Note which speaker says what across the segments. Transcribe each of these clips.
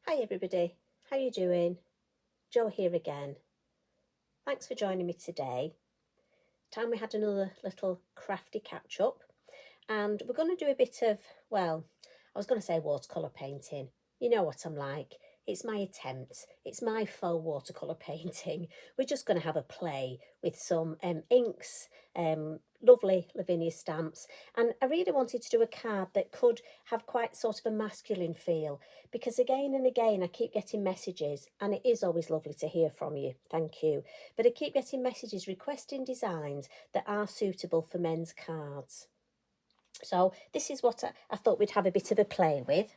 Speaker 1: Hi everybody, how you doing? Jo here again. Thanks for joining me today. Time we had another little crafty catch up, and we're going to do a bit of, well, I was going to say watercolour painting. You know what I'm like. It's my attempt. It's my faux watercolour painting. We're just going to have a play with some inks, lovely Lavinia stamps. And I really wanted to do a card that could have quite sort of a masculine feel, because again and again I keep getting messages, and it is always lovely to hear from you. Thank you. But I keep getting messages requesting designs that are suitable for men's cards. So this is what I thought we'd have a bit of a play with.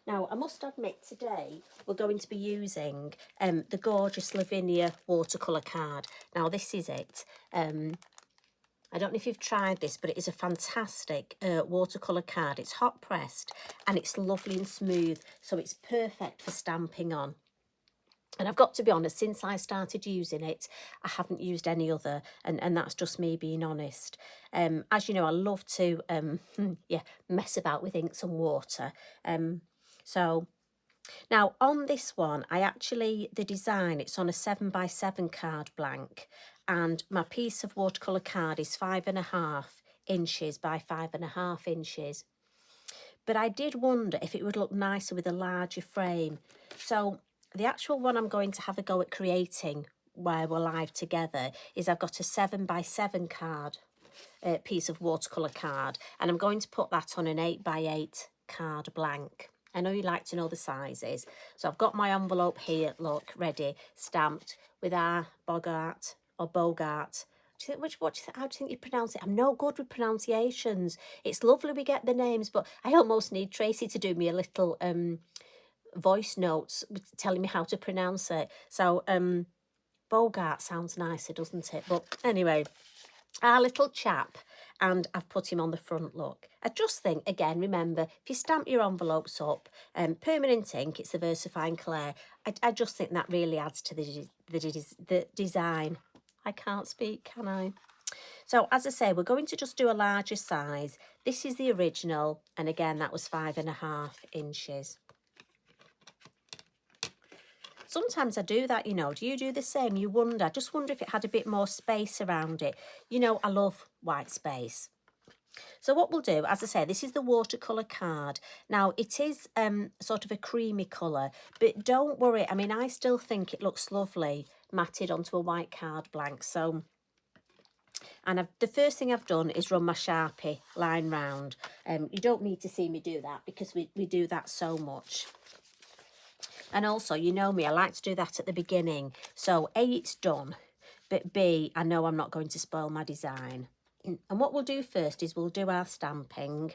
Speaker 1: Now, I must admit today we're going to be using the gorgeous Lavinia watercolour card. Now, this is it. I don't know if you've tried this, but it is a fantastic watercolour card. It's hot pressed and it's lovely and smooth, so it's perfect for stamping on. And I've got to be honest, since I started using it, I haven't used any other, and that's just me being honest. As you know, I love to mess about with inks and water. So now on this one, the design, it's on a 7x7 card blank, and my piece of watercolour card is 5.5 inches by 5.5 inches. But I did wonder if it would look nicer with a larger frame. So the actual one I'm going to have a go at creating where we're live together is I've got a 7x7 card, piece of watercolour card, and I'm going to put that on an 8x8 card blank. I know you like to know the sizes. So I've got my envelope here, look, ready, stamped with our Bogart or Bogart. How do you think you pronounce it? I'm no good with pronunciations. It's lovely we get the names, but I almost need Tracy to do me a little voice notes telling me how to pronounce it. So Bogart sounds nicer, doesn't it? But anyway, our little chap, and I've put him on the front, look. I just think, again, remember, if you stamp your envelopes up, permanent ink, it's the VersaFine Clay, I just think that really adds to the design. I can't speak, can I? So, as I say, we're going to just do a larger size. This is the original, and again, that was 5.5 inches. Sometimes I do that, you know. Do you do the same? You wonder. I just wonder if it had a bit more space around it. You know, I love white space. So what we'll do, as I say, this is the watercolour card. Now, it is sort of a creamy colour, but don't worry. I mean, I still think it looks lovely matted onto a white card blank. So, and the first thing I've done is run my Sharpie line round. You don't need to see me do that because we do that so much. And also, you know me, I like to do that at the beginning. So A, it's done, but B, I know I'm not going to spoil my design. And what we'll do first is we'll do our stamping.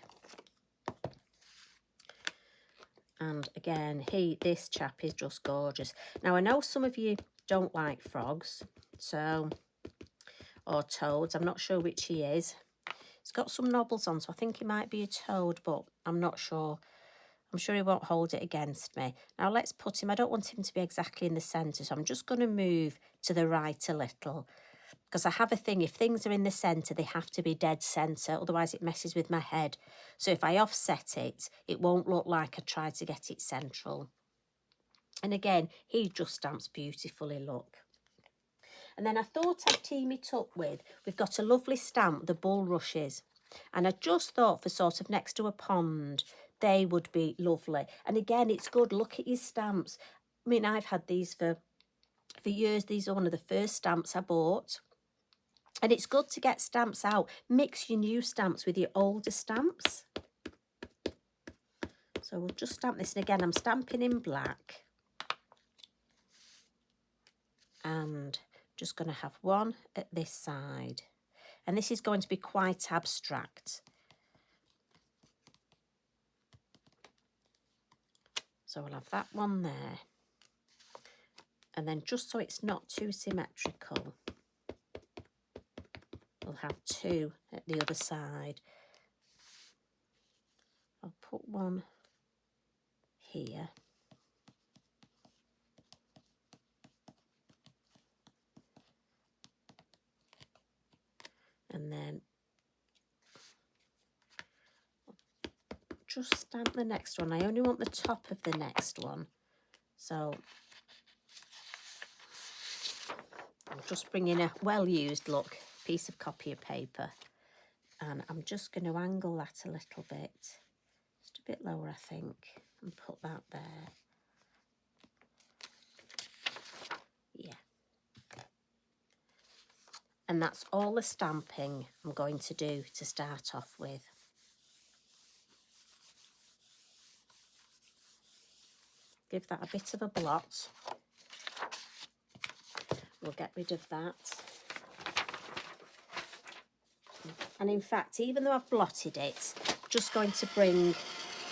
Speaker 1: And again, this chap is just gorgeous. Now, I know some of you don't like frogs, or toads. I'm not sure which he is. It's got some knobbles on, so I think he might be a toad, but I'm not sure. I'm sure he won't hold it against me. Now let's put him, I don't want him to be exactly in the centre, so I'm just going to move to the right a little. Because I have a thing, if things are in the centre, they have to be dead centre, otherwise it messes with my head. So if I offset it, it won't look like I tried to get it central. And again, he just stamps beautifully, look. And then I thought I'd team it up with, we've got a lovely stamp, the Bulrushes. And I just thought for sort of next to a pond, they would be lovely. And again, it's good, look at your stamps. I mean, I've had these for years. These are one of the first stamps I bought. And it's good to get stamps out. Mix your new stamps with your older stamps. So we'll just stamp this. And again, I'm stamping in black. And just going to have one at this side. And this is going to be quite abstract. So we'll have that one there. And then just so it's not too symmetrical, we'll have two at the other side. I'll put one here. And then just stamp the next one. I only want the top of the next one. So I'm just bringing a well-used look piece of copy of paper, and I'm just going to angle that a little bit, just a bit lower, I think, and put that there. Yeah. And that's all the stamping I'm going to do to start off with. Give that a bit of a blot. We'll get rid of that. And in fact, even though I've blotted it, I'm just going to bring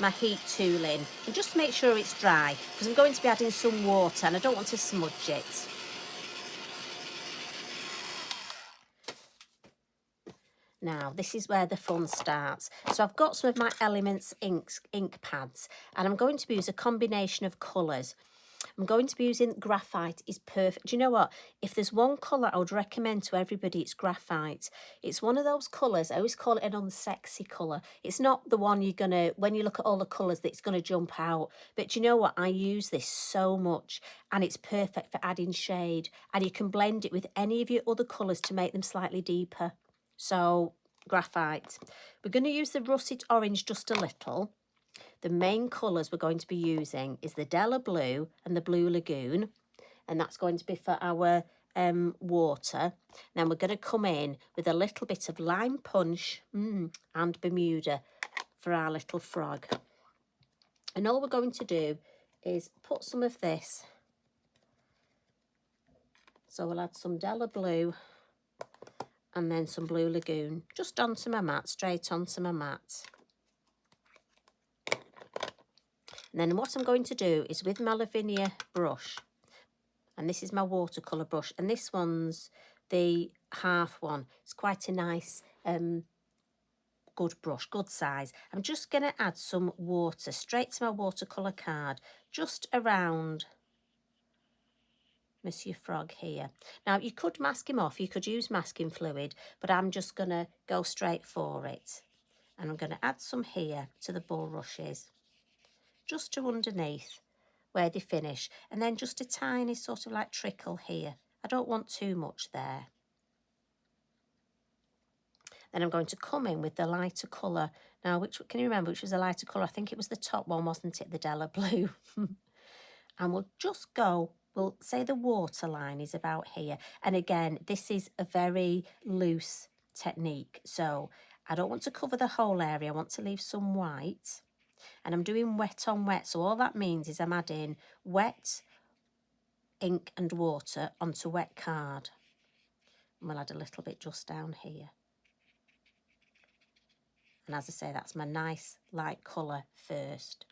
Speaker 1: my heat tool in and just make sure it's dry, because I'm going to be adding some water and I don't want to smudge it. Now, this is where the fun starts. So I've got some of my Elements ink pads, and I'm going to use a combination of colours. I'm going to be using graphite. Is perfect. Do you know what? If there's one colour I would recommend to everybody, it's graphite. It's one of those colours, I always call it an unsexy colour. It's not the one you're going to, when you look at all the colours, that's going to jump out. But do you know what? I use this so much, and it's perfect for adding shade. And you can blend it with any of your other colours to make them slightly deeper. So, graphite. We're going to use the russet orange just a little. The main colours we're going to be using is the Della Blue and the Blue Lagoon, and that's going to be for our water. Then we're going to come in with a little bit of Lime Punch and Bermuda for our little frog. And all we're going to do is put some of this. So we'll add some Della Blue and then some Blue Lagoon just onto my mat, straight onto my mat. And then what I'm going to do is with my Lavinia brush, and this is my watercolour brush, and this one's the half one. It's quite a nice, good brush, good size. I'm just going to add some water straight to my watercolour card, just around Monsieur Frog here. Now, you could mask him off, you could use masking fluid, but I'm just going to go straight for it. And I'm going to add some here to the bulrushes, just to underneath where they finish, and then just a tiny sort of like trickle here. I don't want too much there. Then I'm going to come in with the lighter colour. Now, which can you remember which was the lighter colour? I think it was the top one, wasn't it? The Della Blue. And we'll just go, we'll say the waterline is about here. And again, this is a very loose technique. So I don't want to cover the whole area. I want to leave some white. And I'm doing wet on wet. So all that means is I'm adding wet ink and water onto wet card. And we'll add a little bit just down here. And as I say, that's my nice light colour first.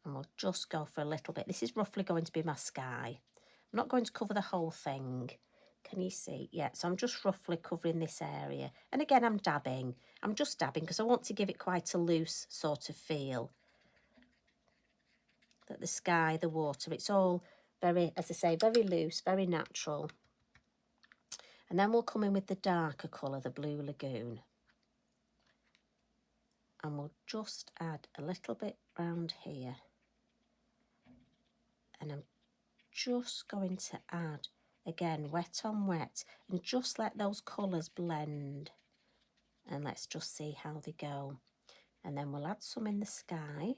Speaker 1: And we'll just go for a little bit. This is roughly going to be my sky. I'm not going to cover the whole thing. Can you see? Yeah, so I'm just roughly covering this area. And again, I'm dabbing. I'm just dabbing because I want to give it quite a loose sort of feel. That the sky, the water, it's all very, as I say, very loose, very natural. And then we'll come in with the darker colour, the Blue Lagoon. And we'll just add a little bit round here. And I'm just going to add, again, wet on wet, and just let those colours blend. And let's just see how they go. And then we'll add some in the sky.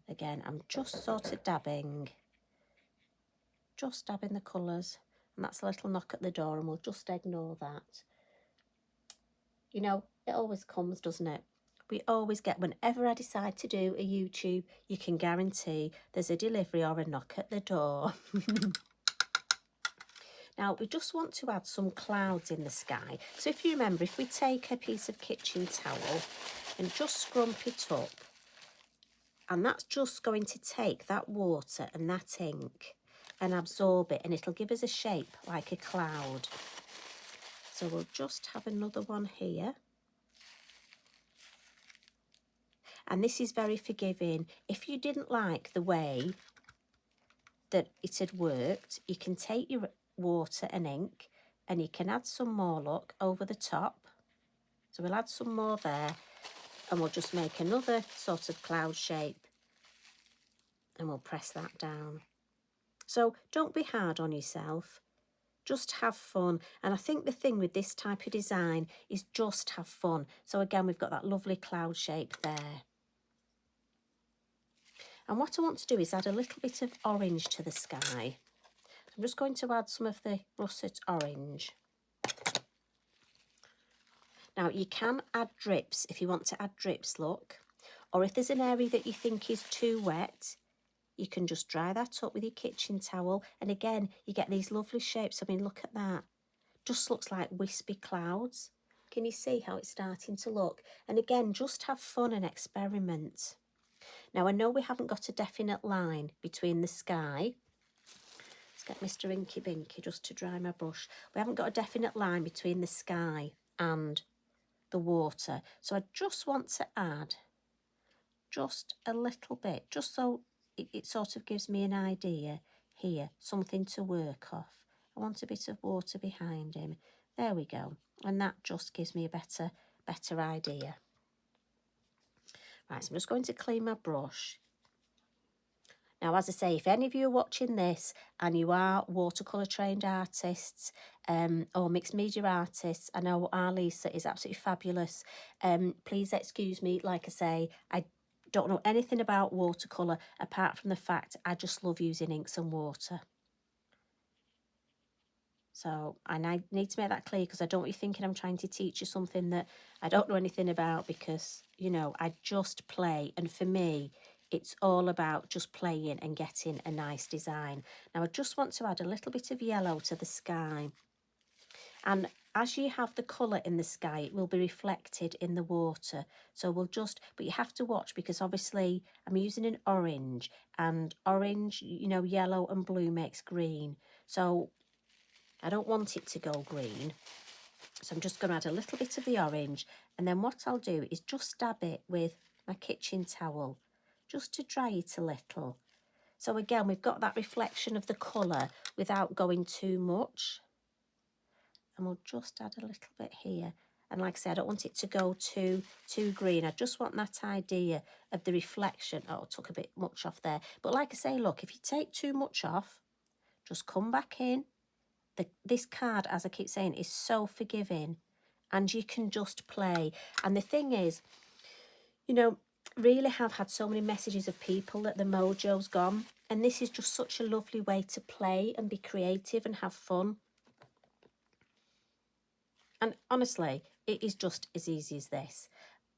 Speaker 1: Again, I'm just sort of dabbing the colours. And that's a little knock at the door, and we'll just ignore that. You know, it always comes, doesn't it? We always get, whenever I decide to do a YouTube, you can guarantee there's a delivery or a knock at the door. Now, we just want to add some clouds in the sky. So if you remember, if we take a piece of kitchen towel and just scrump it up, and that's just going to take that water and that ink and absorb it, and it'll give us a shape like a cloud. So we'll just have another one here. And this is very forgiving. If you didn't like the way that it had worked, you can take your water and ink, and you can add some more, look, over the top. So we'll add some more there, and we'll just make another sort of cloud shape, and we'll press that down. So don't be hard on yourself, just have fun. And I think the thing with this type of design is just have fun. So again, we've got that lovely cloud shape there. And what I want to do is add a little bit of orange to the sky. I'm just going to add some of the russet orange. Now you can add drips if you want to add drips, look. Or if there's an area that you think is too wet, you can just dry that up with your kitchen towel. And again, you get these lovely shapes. I mean, look at that. Just looks like wispy clouds. Can you see how it's starting to look? And again, just have fun and experiment. Now, I know we haven't got a definite line between the sky. Let's get Mr. Inky Binky just to dry my brush. We haven't got a definite line between the sky and the water. So I just want to add just a little bit, just so it sort of gives me an idea here, something to work off. I want a bit of water behind him. There we go. And that just gives me a better idea. Right, so I'm just going to clean my brush. Now, as I say, if any of you are watching this and you are watercolour trained artists or mixed media artists, I know our Lisa is absolutely fabulous. Please excuse me, like I say, I don't know anything about watercolour apart from the fact I just love using inks and water. So, and I need to make that clear because I don't want you thinking I'm trying to teach you something that I don't know anything about, because, you know, I just play. And for me, it's all about just playing and getting a nice design. Now, I just want to add a little bit of yellow to the sky. And as you have the colour in the sky, it will be reflected in the water. So we'll just, but you have to watch because obviously I'm using an orange, and orange, you know, yellow and blue makes green. So I don't want it to go green. So I'm just going to add a little bit of the orange. And then what I'll do is just dab it with my kitchen towel, just to dry it a little. So again, we've got that reflection of the colour without going too much. And we'll just add a little bit here. And like I said, I don't want it to go too green. I just want that idea of the reflection. Oh, I took a bit much off there. But like I say, look, if you take too much off, just come back in. This card, as I keep saying, is so forgiving, and you can just play. And the thing is, you know, really have had so many messages of people that the mojo's gone, and this is just such a lovely way to play and be creative and have fun. And honestly, it is just as easy as this.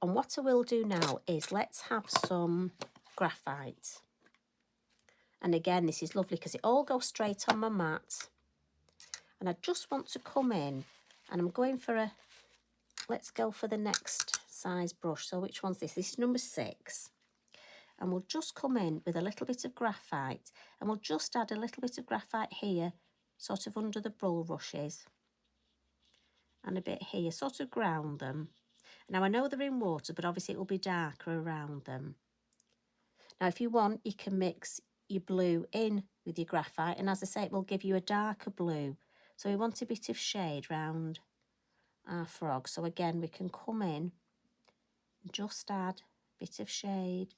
Speaker 1: And what I will do now is let's have some graphite. And again, this is lovely because it all goes straight on my mat. And I just want to come in, and I'm going for a, let's go for the next size brush. So which one's this? This is number 6. And we'll just come in with a little bit of graphite, and we'll just add a little bit of graphite here, sort of under the bulrushes, and a bit here, sort of ground them. Now I know they're in water, but obviously it will be darker around them. Now if you want, you can mix your blue in with your graphite, and as I say, it will give you a darker blue. So we want a bit of shade round our frog. So again, we can come in and just add a bit of shade.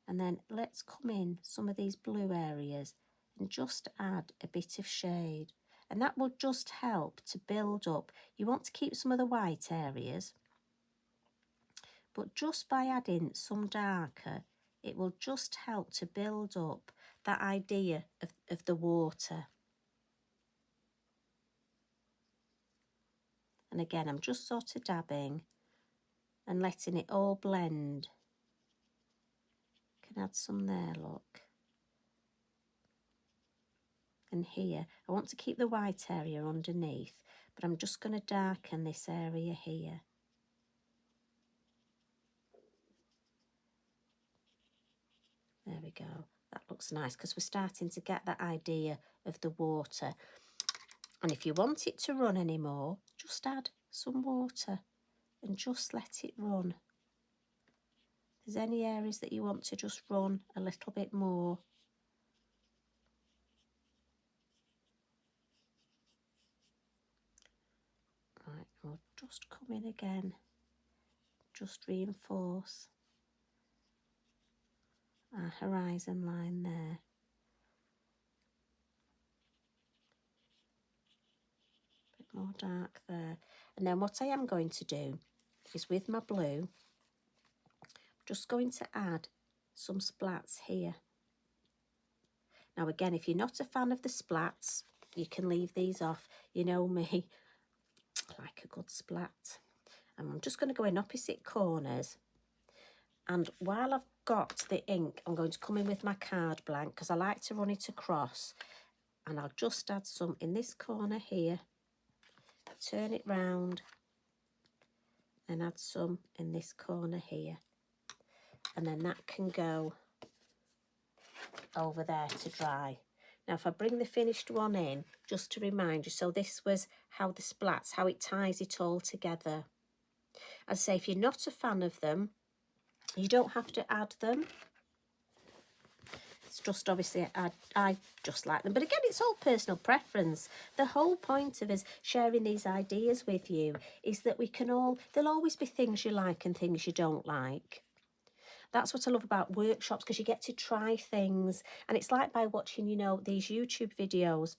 Speaker 1: And then let's come in some of these blue areas and just add a bit of shade. And that will just help to build up. You want to keep some of the white areas, but just by adding some darker, it will just help to build up that idea of the water. And again, I'm just sort of dabbing and letting it all blend. Can add some there, look. And here, I want to keep the white area underneath, but I'm just going to darken this area here. There we go. That looks nice because we're starting to get that idea of the water. And if you want it to run anymore, just add some water and just let it run. If there's any areas that you want to just run a little bit more, just come in again, just reinforce our horizon line there. A bit more dark there. And then what I am going to do is with my blue, just going to add some splats here. Now again, if you're not a fan of the splats, you can leave these off. You know me, I like a good splat. And I'm just going to go in opposite corners. And while I've got the ink, I'm going to come in with my card blank because I like to run it across. And I'll just add some in this corner here. Turn it round and add some in this corner here. And then that can go over there to dry. Now if I bring the finished one in, just to remind you, so this was how the splats, how it ties it all together. As I say, if you're not a fan of them, you don't have to add them. It's just obviously I just like them. But again, it's all personal preference. The whole point of us sharing these ideas with you is that we can all, there'll always be things you like and things you don't like. That's what I love about workshops, because you get to try things. And it's like by watching, you know, these YouTube videos,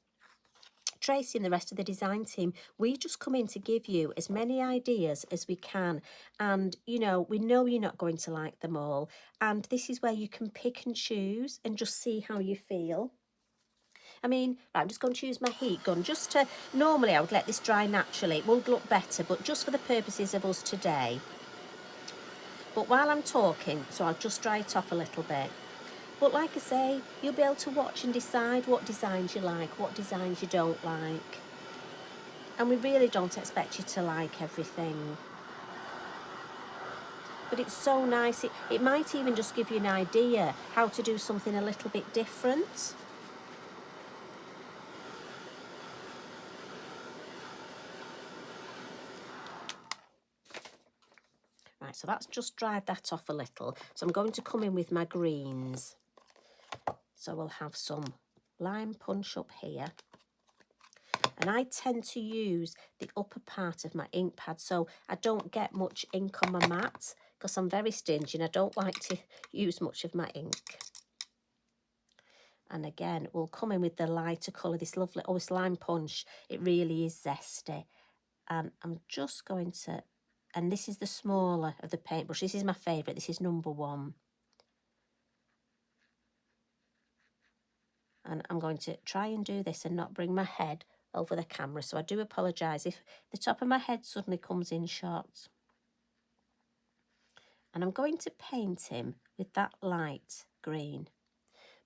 Speaker 1: Tracy and the rest of the design team, we just come in to give you as many ideas as we can. And, you know you're not going to like them all. And this is where you can pick and choose and just see how you feel. I mean, right, I'm just going to use my heat gun just to, normally I would let this dry naturally. It would look better, but just for the purposes of us today. But while I'm talking, so I'll just dry it off a little bit. But like I say, you'll be able to watch and decide what designs you like, what designs you don't like. And we really don't expect you to like everything. But it's so nice. It might even just give you an idea how to do something a little bit different. Right, so that's just dried that off a little. So I'm going to come in with my greens. So we'll have some lime punch up here. And I tend to use the upper part of my ink pad, so I don't get much ink on my mat, because I'm very stingy and I don't like to use much of my ink. And again, we'll come in with the lighter colour, this lovely, oh, this lime punch. It really is zesty. And I'm just going to, and this is the smaller of the paintbrush. This is my favourite. This is number 1. And I'm going to try and do this and not bring my head over the camera. So I do apologise if the top of my head suddenly comes in shot. And I'm going to paint him with that light green.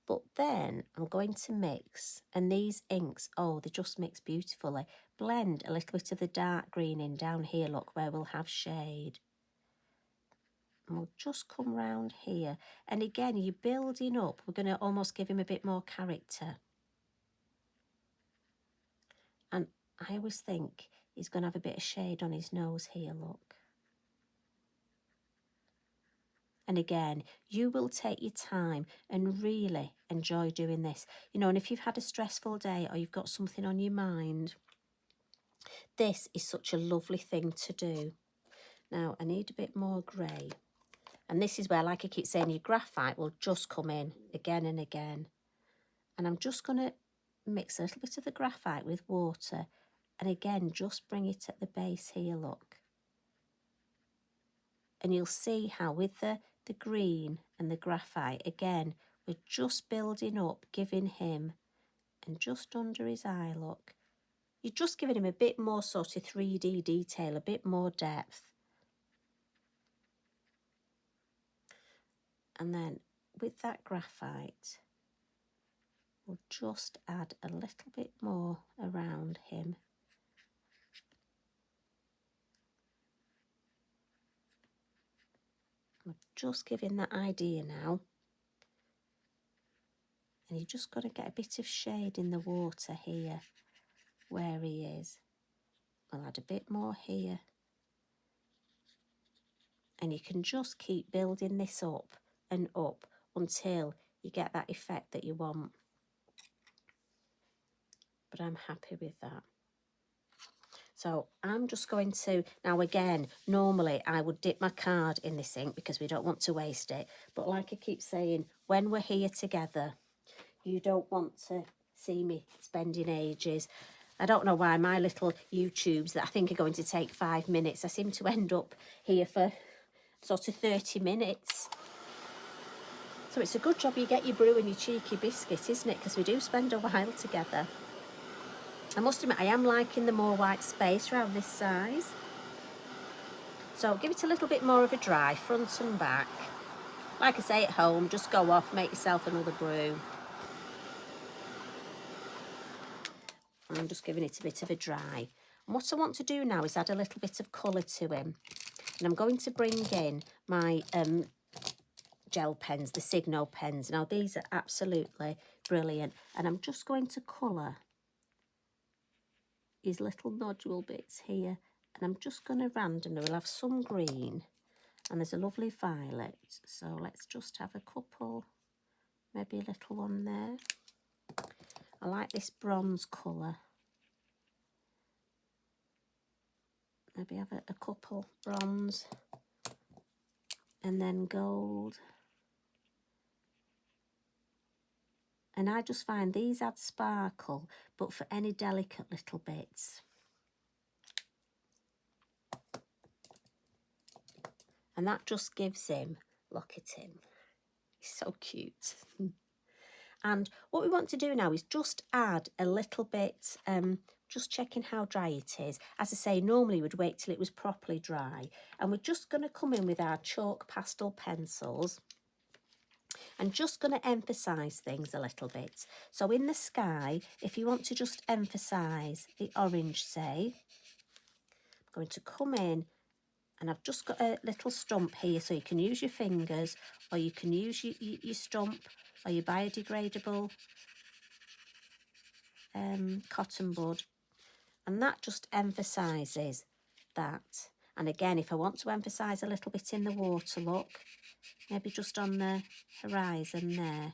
Speaker 1: But then I'm going to mix, and these inks, oh, they just mix beautifully. Blend a little bit of the dark green in down here, look, where we'll have shade. And we'll just come round here. And again, you're building up. We're going to almost give him a bit more character. And I always think he's going to have a bit of shade on his nose here, look. And again, you will take your time and really enjoy doing this. You know, and if you've had a stressful day or you've got something on your mind, this is such a lovely thing to do. Now, I need a bit more grey. And this is where, like I keep saying, your graphite will just come in again and again. And I'm just going to mix a little bit of the graphite with water. And again, just bring it at the base here, look. And you'll see how with the green and the graphite, again, we're just building up, giving him, and just under his eye, look, you're just giving him a bit more sort of 3D detail, a bit more depth. And then with that graphite, we'll just add a little bit more around him. We're just giving that idea now. And you've just got to get a bit of shade in the water here, where he is. I'll add a bit more here. And you can just keep building this up and up until you get that effect that you want. But I'm happy with that. So I'm just going to, now again, normally I would dip my card in this ink because we don't want to waste it. But like I keep saying, when we're here together, you don't want to see me spending ages. I don't know why my little YouTubes that I think are going to take 5 minutes, I seem to end up here for sort of 30 minutes. So it's a good job you get your brew and your cheeky biscuit, isn't it? Because we do spend a while together. I must admit, I am liking the more white space around this size. So give it a little bit more of a dry, front and back. Like I say at home, just go off, make yourself another brew. I'm just giving it a bit of a dry. And what I want to do now is add a little bit of colour to him. And I'm going to bring in my gel pens, the Signo pens. Now these are absolutely brilliant. And I'm just going to colour his little nodule bits here. And I'm just going to randomly, we'll have some green and there's a lovely violet. So let's just have a couple, maybe a little one there. I like this bronze colour. Maybe have a couple bronze and then gold. And I just find these add sparkle, but for any delicate little bits. And that just gives him, look at him, he's so cute. And what we want to do now is just add a little bit, just checking how dry it is. As I say, normally we'd wait till it was properly dry. And we're just going to come in with our chalk pastel pencils and just going to emphasise things a little bit. So in the sky, if you want to just emphasise the orange, say, I'm going to come in and I've just got a little stump here, so you can use your fingers or you can use your stump or your biodegradable cotton bud, and that just emphasises that. And again, if I want to emphasise a little bit in the water, look, maybe just on the horizon there,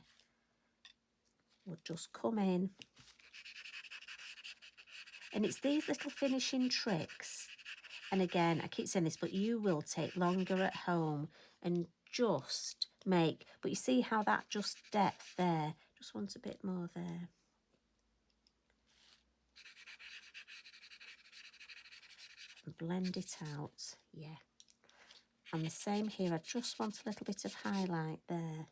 Speaker 1: we'll just come in. And it's these little finishing tricks. And again, I keep saying this, but you will take longer at home and just make, but you see how that just depth there, just want a bit more there. And blend it out, yeah. And the same here, I just want a little bit of highlight there.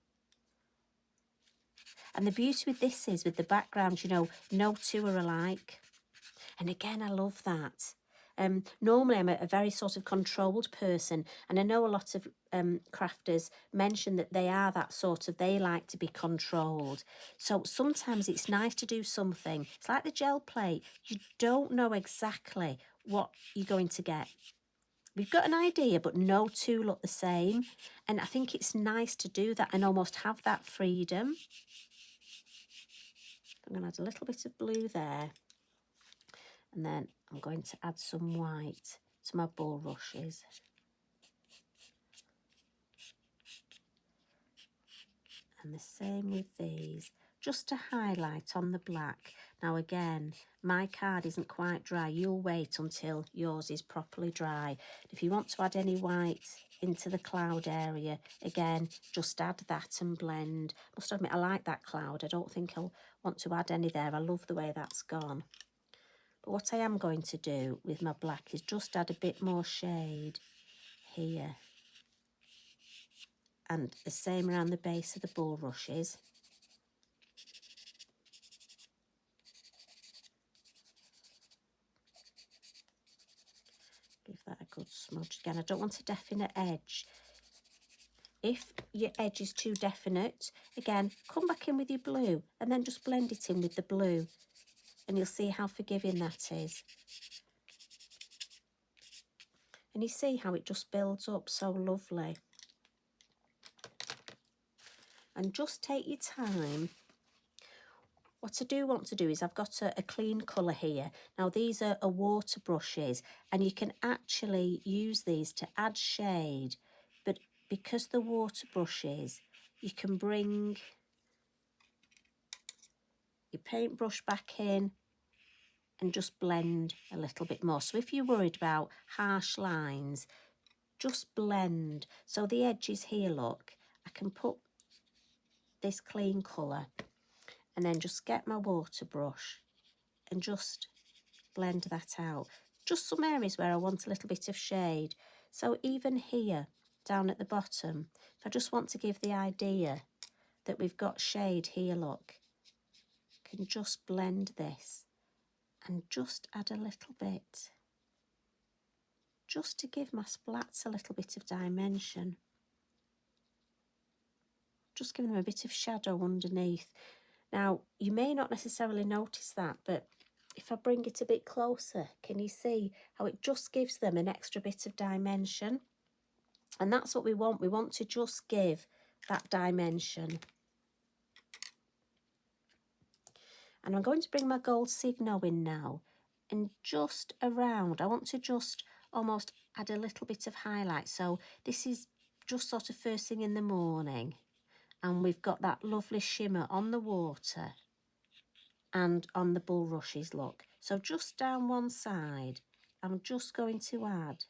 Speaker 1: And the beauty with this is, with the background, you know, no two are alike. And again, I love that. Normally, I'm a very sort of controlled person, and I know a lot of crafters mention that they are that sort of, they like to be controlled. So sometimes it's nice to do something. It's like the gel plate. You don't know exactly what you're going to get. We've got an idea, but no two look the same. And I think it's nice to do that and almost have that freedom. I'm going to add a little bit of blue there. And then I'm going to add some white to my bulrushes. And the same with these, just to highlight on the black. Now again, my card isn't quite dry. You'll wait until yours is properly dry. If you want to add any white into the cloud area, again, just add that and blend. Must admit, I like that cloud. I don't think I'll want to add any there. I love the way that's gone. But what I am going to do with my black is just add a bit more shade here. And the same around the base of the bulrushes. Give that a good smudge. Again, I don't want a definite edge. If your edge is too definite, again, come back in with your blue and then just blend it in with the blue. And you'll see how forgiving that is. And you see how it just builds up so lovely. And just take your time. What I do want to do is I've got a clean colour here. Now these are water brushes, and you can actually use these to add shade, but because the water brushes, you can bring your paintbrush back in and just blend a little bit more. So if you're worried about harsh lines, just blend. So the edges here, look, I can put this clean colour and then just get my water brush and just blend that out. Just some areas where I want a little bit of shade. So even here, down at the bottom, if I just want to give the idea that we've got shade here, look, I can just blend this and just add a little bit, just to give my splats a little bit of dimension. Just giving them a bit of shadow underneath. Now, you may not necessarily notice that, but if I bring it a bit closer, can you see how it just gives them an extra bit of dimension? And that's what we want. We want to just give that dimension. And I'm going to bring my gold Signo in now. And just around, I want to just almost add a little bit of highlight. So this is just sort of first thing in the morning. And we've got that lovely shimmer on the water and on the bulrushes, look. So just down one side, I'm just going to add.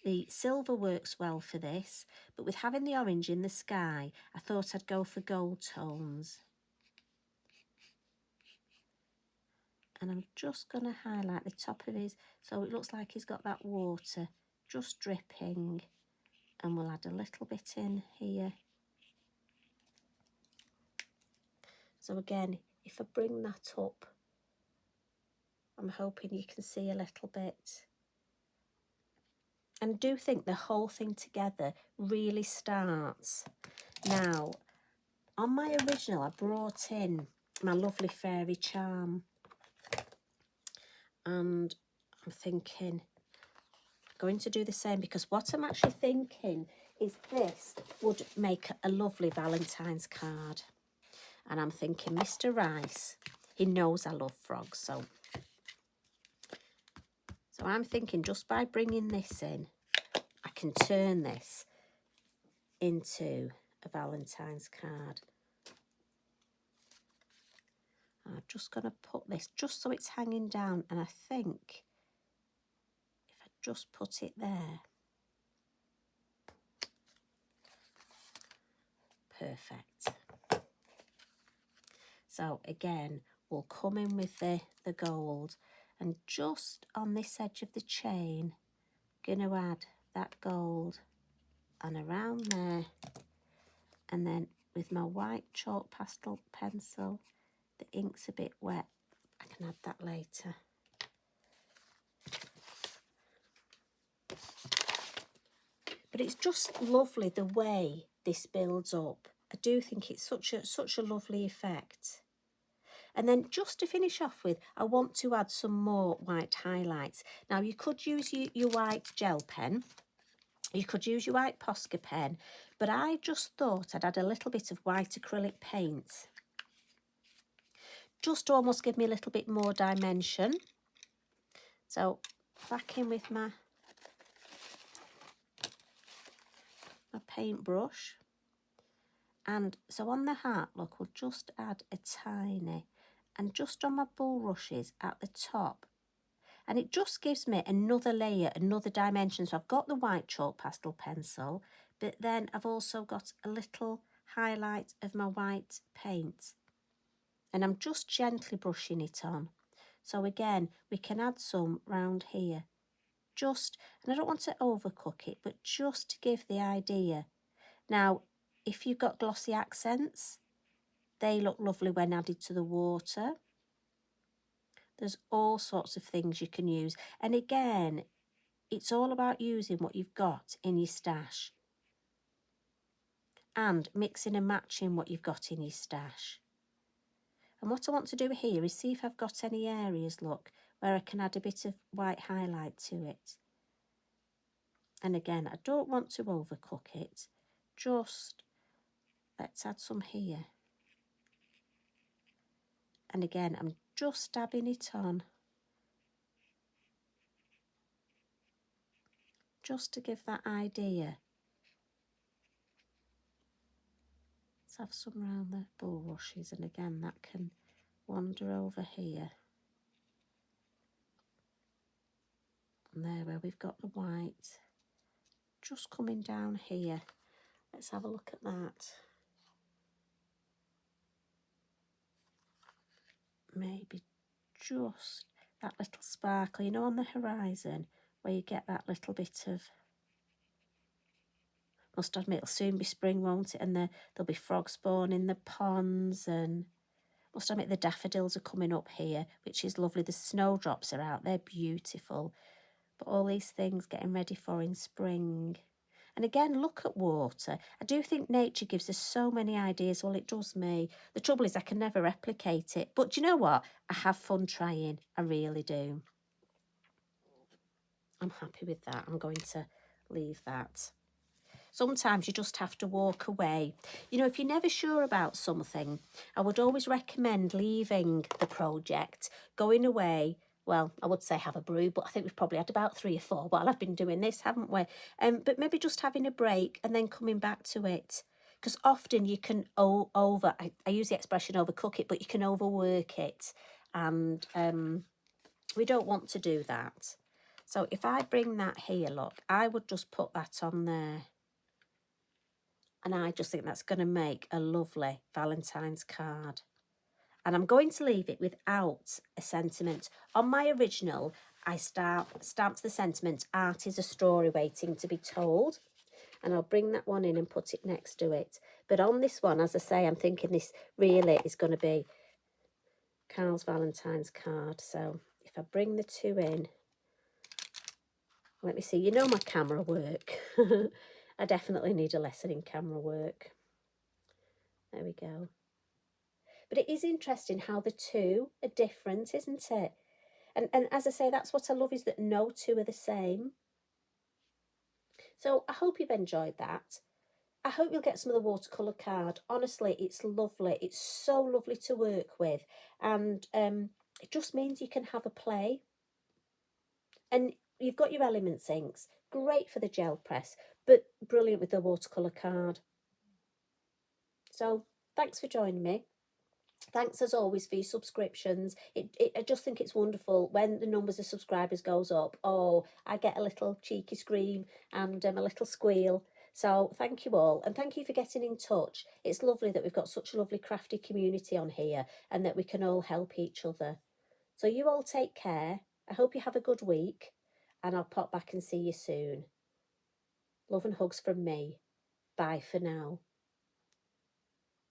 Speaker 1: The silver works well for this, but with having the orange in the sky, I thought I'd go for gold tones. And I'm just going to highlight the top of his, so it looks like he's got that water just dripping. And we'll add a little bit in here. So again, if I bring that up, I'm hoping you can see a little bit. And do think the whole thing together really starts. Now, on my original, I brought in my lovely fairy charm. And I'm thinking, I'm going to do the same, because what I'm actually thinking is this would make a lovely Valentine's card. And I'm thinking, Mr. Rice, he knows I love frogs, so I'm thinking just by bringing this in, I can turn this into a Valentine's card. I'm just going to put this just so it's hanging down, and I think if I just put it there, perfect. So again, we'll come in with the gold, and just on this edge of the chain, going to add that gold and around there, and then with my white chalk pastel pencil, the ink's a bit wet, I can add that later. But it's just lovely the way this builds up. I do think it's such a lovely effect. And then just to finish off with, I want to add some more white highlights. Now, you could use your white gel pen. You could use your white Posca pen. But I just thought I'd add a little bit of white acrylic paint, just to almost give me a little bit more dimension. So back in with my paintbrush. And so on the heart, look, we'll just add a tiny, and just on my bulrushes at the top. And it just gives me another layer, another dimension. So I've got the white chalk pastel pencil, but then I've also got a little highlight of my white paint. And I'm just gently brushing it on. So again, we can add some round here. Just, and I don't want to overcook it, but just to give the idea. Now, if you've got glossy accents, they look lovely when added to the water. There's all sorts of things you can use. And again, it's all about using what you've got in your stash and mixing and matching what you've got in your stash. And what I want to do here is see if I've got any areas, look, where I can add a bit of white highlight to it. And again, I don't want to overcook it. Just let's add some here. And again, I'm just dabbing it on, just to give that idea. Let's have some round the bulrushes, and again, that can wander over here. And there where we've got the white just coming down here. Let's have a look at that. Maybe just that little sparkle, you know, on the horizon where you get that little bit of, must admit it'll soon be spring, won't it? And there'll be frogs spawning in the ponds, and must admit the daffodils are coming up here, which is lovely. The snowdrops are out, they're beautiful. But all these things getting ready for in spring. And again, look at water. I do think nature gives us so many ideas. Well, it does me. The trouble is I can never replicate it. But do you know what? I have fun trying. I really do. I'm happy with that. I'm going to leave that. Sometimes you just have to walk away. You know, if you're never sure about something, I would always recommend leaving the project, going away. Well, I would say have a brew, but I think we've probably had about 3 or 4 while I've been doing this, haven't we? But maybe just having a break and then coming back to it. Because often you can I use the expression overcook it, but you can overwork it. And we don't want to do that. So if I bring that here, look, I would just put that on there. And I just think that's going to make a lovely Valentine's card. And I'm going to leave it without a sentiment. On my original, I stamped the sentiment, art is a story waiting to be told. And I'll bring that one in and put it next to it. But on this one, as I say, I'm thinking this really is going to be Carl's Valentine's card. So if I bring the 2 in, let me see, you know my camera work. I definitely need a lesson in camera work. There we go. But it is interesting how the 2 are different, isn't it? And as I say, that's what I love, is that no 2 are the same. So I hope you've enjoyed that. I hope you'll get some of the watercolour card. Honestly, it's lovely. It's so lovely to work with. And it just means you can have a play. And you've got your Elements inks. Great for the gel press, but brilliant with the watercolour card. So thanks for joining me. Thanks as always for your subscriptions. I just think it's wonderful when the numbers of subscribers goes up. Oh, I get a little cheeky scream and a little squeal. So thank you all, and thank you for getting in touch. It's lovely that we've got such a lovely crafty community on here and that we can all help each other. So you all take care. I hope you have a good week, and I'll pop back and see you soon. Love and hugs from me. Bye for now.